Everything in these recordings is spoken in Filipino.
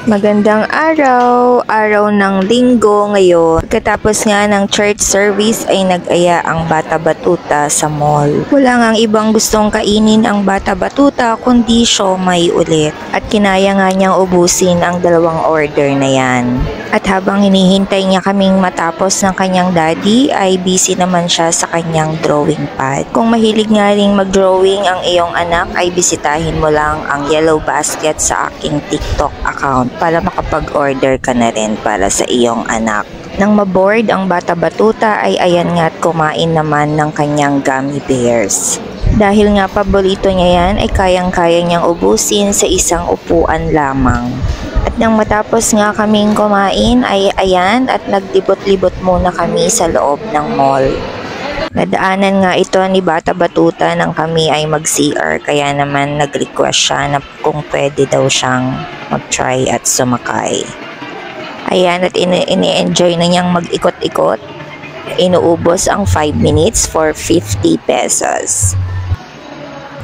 Magandang araw, araw ng linggo ngayon. Pagkatapos nga ng church service ay nag-aya ang Bata Batuta sa mall. Wala ngang ibang gustong kainin ang Bata Batuta kundi siomai ulit. At kinaya nga niyang ubusin ang dalawang order na yan. At habang hinihintay niya kaming matapos ng kanyang daddy ay busy naman siya sa kanyang drawing pad. Kung mahilig nga ring mag-drawing ang iyong anak ay bisitahin mo lang ang Yellow Basket sa aking TikTok account para makapag-order ka na rin para sa iyong anak. Nang maboard ang Bata Batuta ay ayan nga't kumain naman ng kanyang gummy bears. Dahil nga paborito niya yan ay kayang-kaya niyang ubusin sa isang upuan lamang. At nang matapos nga kaming kumain ay ayan at naglibot-libot muna kami sa loob ng mall. Nadaanan nga ito ni Bata Batuta nang kami ay mag-CR kaya naman nag-request siya na kung pwede daw siyang mag-try at sumakay. Ayan at ini-enjoy na niyang mag-ikot-ikot. Inuubos ang 5 minutes for 50 pesos.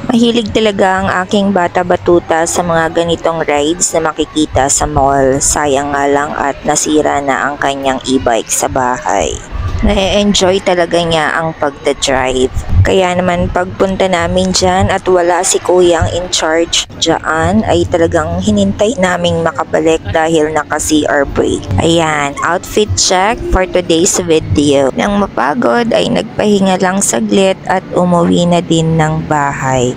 Mahilig talaga ang aking Bata Batuta sa mga ganitong rides na makikita sa mall. Sayang nga lang at nasira na ang kanyang e-bike sa bahay. Na-enjoy talaga niya ang pagda-drive. Kaya naman pagpunta namin dyan at wala si kuyang in charge dyan ay talagang hinintay naming makabalik dahil naka-CR break. Ayan, outfit check for today's video. Nang mapagod ay nagpahinga lang saglit at umuwi na din ng bahay.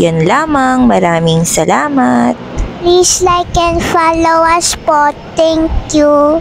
Yun lamang, maraming salamat. Please like and follow us po. Thank you.